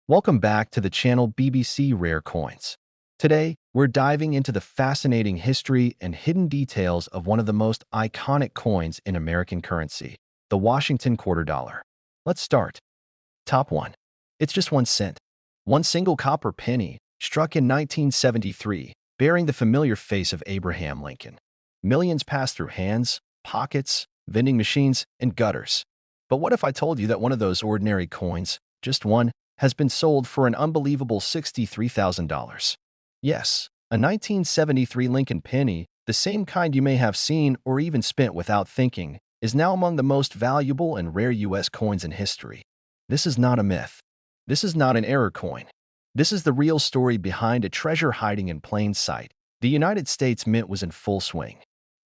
Welcome back to the channel BBC Rare Coins. Today, we're diving into the fascinating history and hidden details of one of the most iconic coins in American currency, the Washington quarter dollar. Let's start. Top 1. It's just 1 cent. One single copper penny, struck in 1973, bearing the familiar face of Abraham Lincoln. Millions passed through hands, pockets, vending machines, and gutters. But what if I told you that one of those ordinary coins, just one, has been sold for an unbelievable $63,000. Yes, a 1973 Lincoln penny, the same kind you may have seen or even spent without thinking, is now among the most valuable and rare U.S. coins in history. This is not a myth. This is not an error coin. This is the real story behind a treasure hiding in plain sight. The United States Mint was in full swing.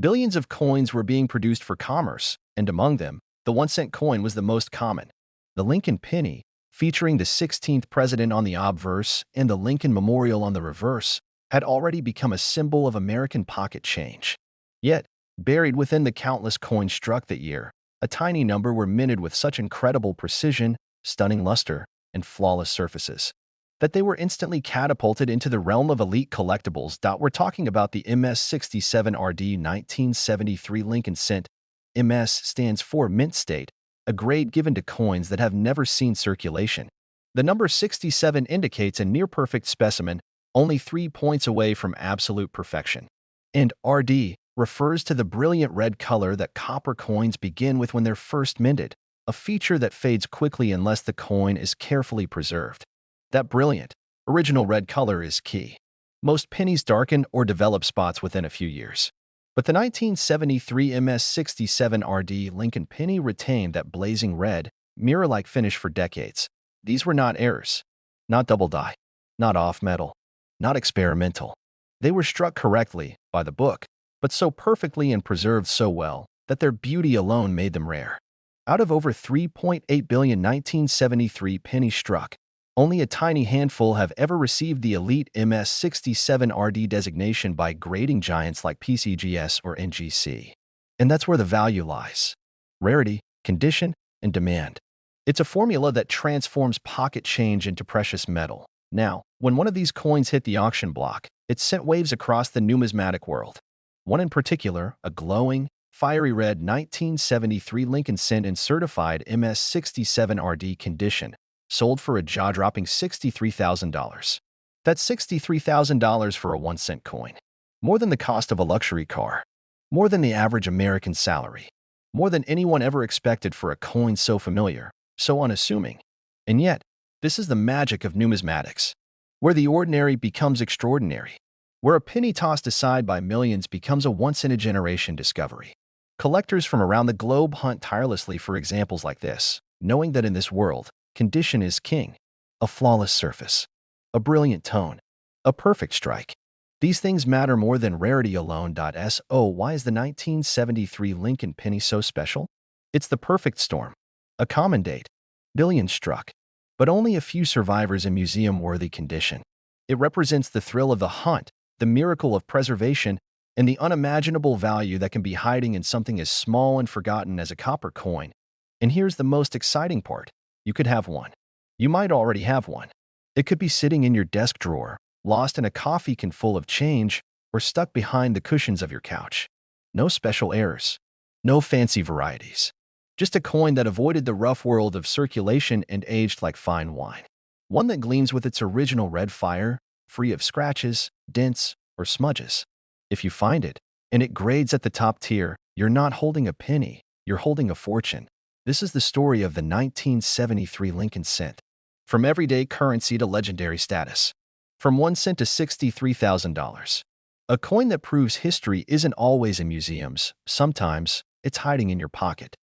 Billions of coins were being produced for commerce, and among them, the 1-cent coin was the most common. The Lincoln penny, featuring the 16th president on the obverse and the Lincoln Memorial on the reverse, had already become a symbol of American pocket change. Yet, buried within the countless coins struck that year, a tiny number were minted with such incredible precision, stunning luster, and flawless surfaces, that they were instantly catapulted into the realm of elite collectibles. We're talking about the MS-67RD 1973 Lincoln Cent. MS stands for Mint State, a grade given to coins that have never seen circulation. The number 67 indicates a near-perfect specimen, only 3 points away from absolute perfection. And RD refers to the brilliant red color that copper coins begin with when they're first minted, a feature that fades quickly unless the coin is carefully preserved. That brilliant, original red color is key. Most pennies darken or develop spots within a few years. But the 1973 MS-67RD Lincoln penny retained that blazing red, mirror-like finish for decades. These were not errors, not double die, not off-metal, not experimental. They were struck correctly, by the book, but so perfectly and preserved so well that their beauty alone made them rare. Out of over 3.8 billion 1973 pennies struck, only a tiny handful have ever received the elite MS-67RD designation by grading giants like PCGS or NGC. And that's where the value lies. Rarity, condition, and demand. It's a formula that transforms pocket change into precious metal. Now, when one of these coins hit the auction block, it sent waves across the numismatic world. One in particular, a glowing, fiery red 1973 Lincoln Cent in certified MS-67RD condition, sold for a jaw-dropping $63,000. That's $63,000 for a 1-cent coin. More than the cost of a luxury car. More than the average American salary. More than anyone ever expected for a coin so familiar, so unassuming. And yet, this is the magic of numismatics, where the ordinary becomes extraordinary, where a penny tossed aside by millions becomes a once-in-a-generation discovery. Collectors from around the globe hunt tirelessly for examples like this, knowing that in this world, condition is king. A flawless surface, a brilliant tone, a perfect strike. These things matter more than rarity alone. So why is the 1973 Lincoln penny so special? It's the perfect storm. A common date, billions struck, but only a few survivors in museum-worthy condition. It represents the thrill of the hunt, the miracle of preservation, and the unimaginable value that can be hiding in something as small and forgotten as a copper coin. And here's the most exciting part. You could have one. You might already have one. It could be sitting in your desk drawer, lost in a coffee can full of change, or stuck behind the cushions of your couch. No special errors. No fancy varieties. Just a coin that avoided the rough world of circulation and aged like fine wine. One that gleams with its original red fire, free of scratches, dents, or smudges. If you find it, and it grades at the top tier, you're not holding a penny, you're holding a fortune. This is the story of the 1973 Lincoln Cent. From everyday currency to legendary status. From 1 cent to $63,000. A coin that proves history isn't always in museums. Sometimes, it's hiding in your pocket.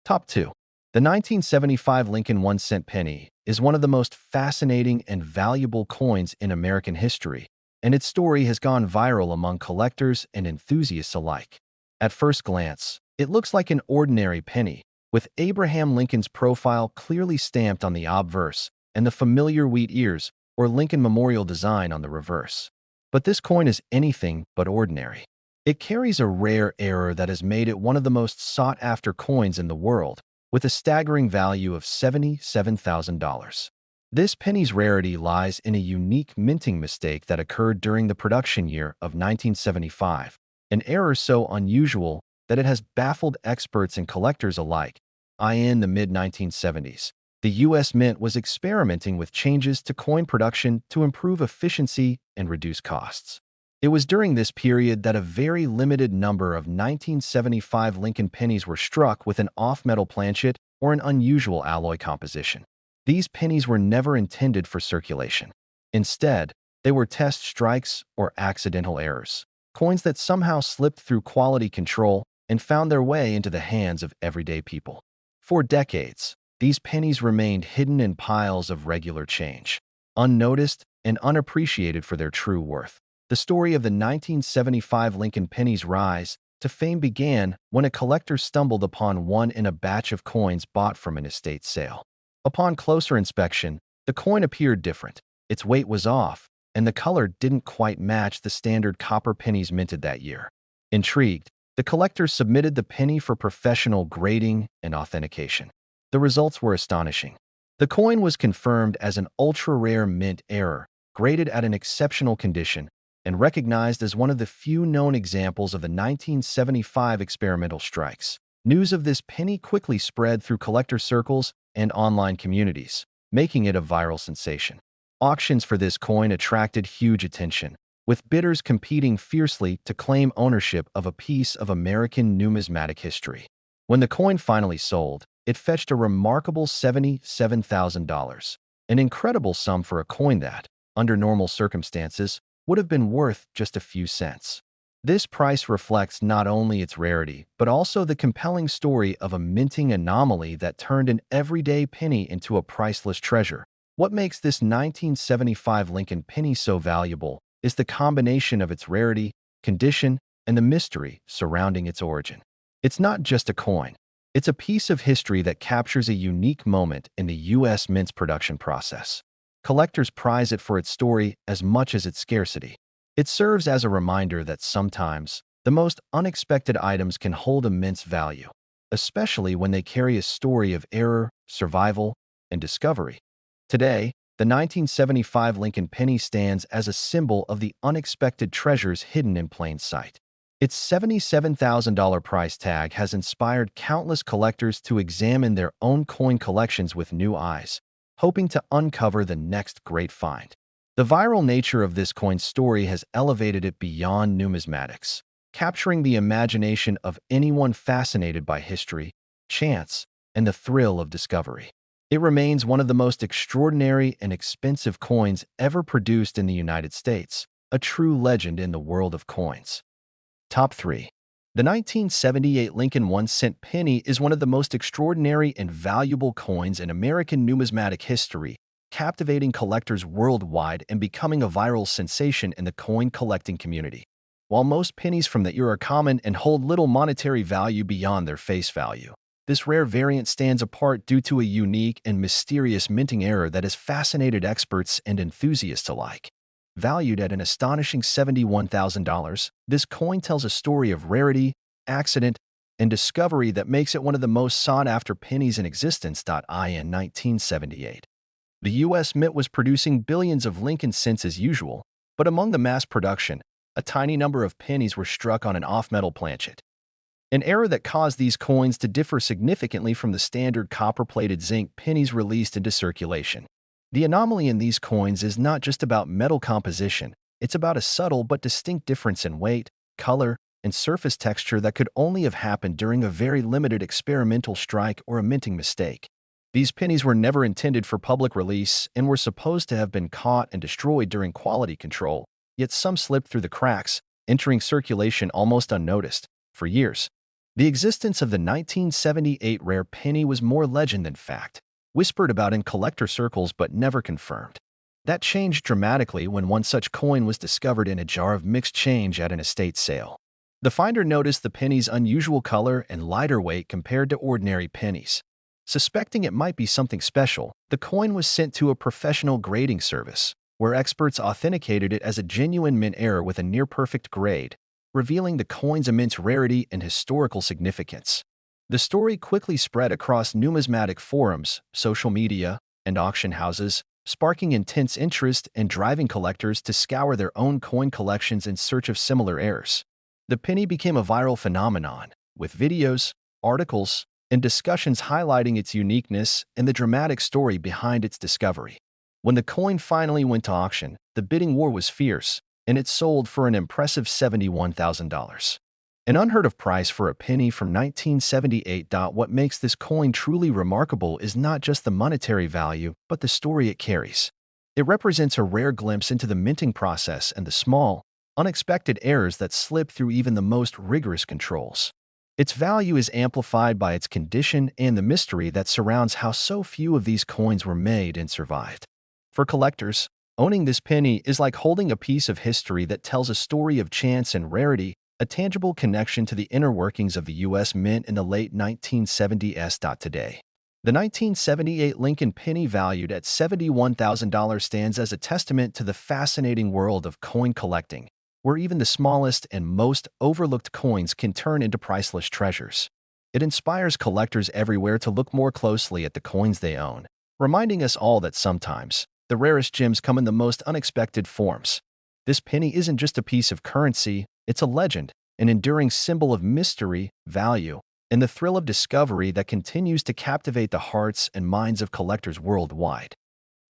Top 2. The 1975 Lincoln 1-cent penny is one of the most fascinating and valuable coins in American history, and its story has gone viral among collectors and enthusiasts alike. At first glance, it looks like an ordinary penny, with Abraham Lincoln's profile clearly stamped on the obverse and the familiar wheat ears or Lincoln Memorial design on the reverse. But this coin is anything but ordinary. It carries a rare error that has made it one of the most sought-after coins in the world, with a staggering value of $77,000. This penny's rarity lies in a unique minting mistake that occurred during the production year of 1975, an error so unusual that it has baffled experts and collectors alike. In the mid-1970s, the U.S. Mint was experimenting with changes to coin production to improve efficiency and reduce costs. It was during this period that a very limited number of 1975 Lincoln pennies were struck with an off-metal planchet or an unusual alloy composition. These pennies were never intended for circulation. Instead, they were test strikes or accidental errors, coins that somehow slipped through quality control and found their way into the hands of everyday people. For decades, these pennies remained hidden in piles of regular change, unnoticed and unappreciated for their true worth. The story of the 1975 Lincoln penny's rise to fame began when a collector stumbled upon one in a batch of coins bought from an estate sale. Upon closer inspection, the coin appeared different. Its weight was off, and the color didn't quite match the standard copper pennies minted that year. Intrigued, the collector submitted the penny for professional grading and authentication. The results were astonishing. The coin was confirmed as an ultra-rare mint error, graded at an exceptional condition, and recognized as one of the few known examples of the 1975 experimental strikes. News of this penny quickly spread through collector circles and online communities, making it a viral sensation. Auctions for this coin attracted huge attention, with bidders competing fiercely to claim ownership of a piece of American numismatic history. When the coin finally sold, it fetched a remarkable $77,000, an incredible sum for a coin that, under normal circumstances, would have been worth just a few cents. This price reflects not only its rarity, but also the compelling story of a minting anomaly that turned an everyday penny into a priceless treasure. What makes this 1975 Lincoln penny so valuable is the combination of its rarity, condition, and the mystery surrounding its origin. It's not just a coin. It's a piece of history that captures a unique moment in the U.S. Mint's production process. Collectors prize it for its story as much as its scarcity. It serves as a reminder that sometimes the most unexpected items can hold immense value, especially when they carry a story of error, survival, and discovery. Today, the 1975 Lincoln penny stands as a symbol of the unexpected treasures hidden in plain sight. Its $77,000 price tag has inspired countless collectors to examine their own coin collections with new eyes, hoping to uncover the next great find. The viral nature of this coin's story has elevated it beyond numismatics, capturing the imagination of anyone fascinated by history, chance, and the thrill of discovery. It remains one of the most extraordinary and expensive coins ever produced in the United States, a true legend in the world of coins. Top 3. The 1978 Lincoln 1-cent penny is one of the most extraordinary and valuable coins in American numismatic history, captivating collectors worldwide and becoming a viral sensation in the coin collecting community. While most pennies from the era are common and hold little monetary value beyond their face value, this rare variant stands apart due to a unique and mysterious minting error that has fascinated experts and enthusiasts alike. Valued at an astonishing $71,000, this coin tells a story of rarity, accident, and discovery that makes it one of the most sought-after pennies in existence. In 1978, the U.S. Mint was producing billions of Lincoln cents as usual, but among the mass production, a tiny number of pennies were struck on an off-metal planchet, an error that caused these coins to differ significantly from the standard copper-plated zinc pennies released into circulation. The anomaly in these coins is not just about metal composition, it's about a subtle but distinct difference in weight, color, and surface texture that could only have happened during a very limited experimental strike or a minting mistake. These pennies were never intended for public release and were supposed to have been caught and destroyed during quality control, yet some slipped through the cracks, entering circulation almost unnoticed. For years, the existence of the 1978 rare penny was more legend than fact, whispered about in collector circles but never confirmed. That changed dramatically when one such coin was discovered in a jar of mixed change at an estate sale. The finder noticed the penny's unusual color and lighter weight compared to ordinary pennies. Suspecting it might be something special, the coin was sent to a professional grading service, where experts authenticated it as a genuine mint error with a near-perfect grade, revealing the coin's immense rarity and historical significance. The story quickly spread across numismatic forums, social media, and auction houses, sparking intense interest and driving collectors to scour their own coin collections in search of similar errors. The penny became a viral phenomenon, with videos, articles, and discussions highlighting its uniqueness and the dramatic story behind its discovery. When the coin finally went to auction, the bidding war was fierce, and it sold for an impressive $71,000. An unheard-of price for a penny from 1978. What makes this coin truly remarkable is not just the monetary value, but the story it carries. It represents a rare glimpse into the minting process and the small, unexpected errors that slip through even the most rigorous controls. Its value is amplified by its condition and the mystery that surrounds how so few of these coins were made and survived. For collectors, owning this penny is like holding a piece of history that tells a story of chance and rarity, a tangible connection to the inner workings of the U.S. Mint in the late 1970s. Today, the 1978 Lincoln penny, valued at $71,000, stands as a testament to the fascinating world of coin collecting, where even the smallest and most overlooked coins can turn into priceless treasures. It inspires collectors everywhere to look more closely at the coins they own, reminding us all that sometimes the rarest gems come in the most unexpected forms. This penny isn't just a piece of currency, it's a legend, an enduring symbol of mystery, value, and the thrill of discovery that continues to captivate the hearts and minds of collectors worldwide.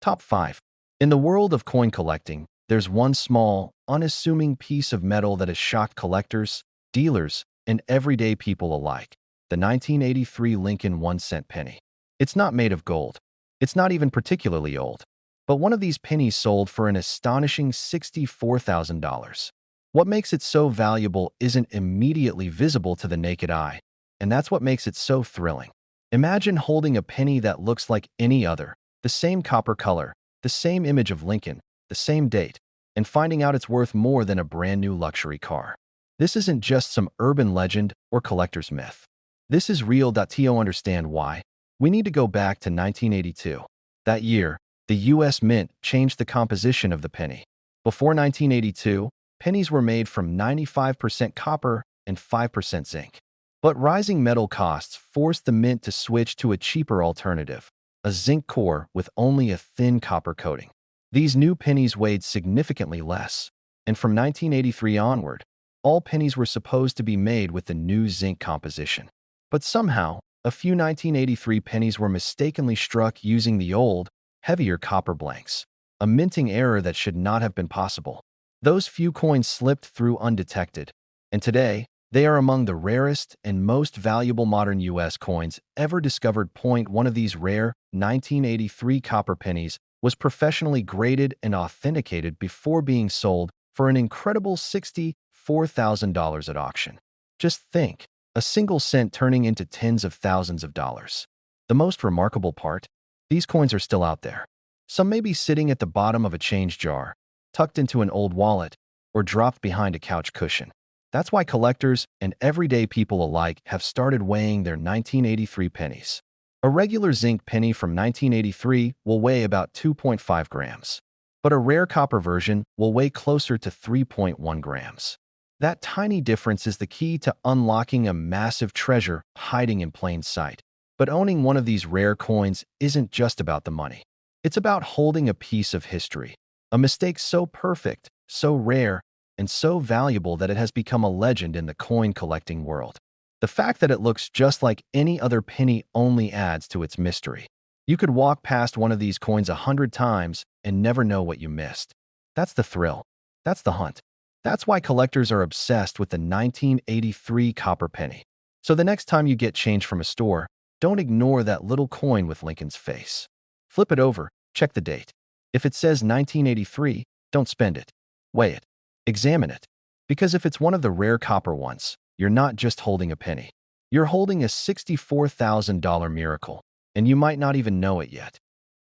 Top 5. In the world of coin collecting, there's one small, unassuming piece of metal that has shocked collectors, dealers, and everyday people alike: the 1983 Lincoln 1-cent penny. It's not made of gold. It's not even particularly old. But one of these pennies sold for an astonishing $64,000. What makes it so valuable isn't immediately visible to the naked eye, and that's what makes it so thrilling. Imagine holding a penny that looks like any other, the same copper color, the same image of Lincoln, the same date, and finding out it's worth more than a brand new luxury car. This isn't just some urban legend or collector's myth. This is real. To understand why, we need to go back to 1982. That year, the U.S. Mint changed the composition of the penny. Before 1982, pennies were made from 95% copper and 5% zinc. But rising metal costs forced the mint to switch to a cheaper alternative, a zinc core with only a thin copper coating. These new pennies weighed significantly less, and from 1983 onward, all pennies were supposed to be made with the new zinc composition. But somehow, a few 1983 pennies were mistakenly struck using the old, heavier copper blanks, a minting error that should not have been possible. Those few coins slipped through undetected, and today, they are among the rarest and most valuable modern U.S. coins ever discovered. One of these rare 1983 copper pennies was professionally graded and authenticated before being sold for an incredible $64,000 at auction. Just think, a single cent turning into tens of thousands of dollars. The most remarkable part? These coins are still out there. Some may be sitting at the bottom of a change jar, tucked into an old wallet, or dropped behind a couch cushion. That's why collectors and everyday people alike have started weighing their 1983 pennies. A regular zinc penny from 1983 will weigh about 2.5 grams, but a rare copper version will weigh closer to 3.1 grams. That tiny difference is the key to unlocking a massive treasure hiding in plain sight. But owning one of these rare coins isn't just about the money. It's about holding a piece of history, a mistake so perfect, so rare, and so valuable that it has become a legend in the coin collecting world. The fact that it looks just like any other penny only adds to its mystery. You could walk past one of these coins 100 times and never know what you missed. That's the thrill. That's the hunt. That's why collectors are obsessed with the 1983 copper penny. So the next time you get change from a store, don't ignore that little coin with Lincoln's face. Flip it over, check the date. If it says 1983, don't spend it. Weigh it. Examine it. Because if it's one of the rare copper ones, you're not just holding a penny. You're holding a $64,000 miracle, and you might not even know it yet.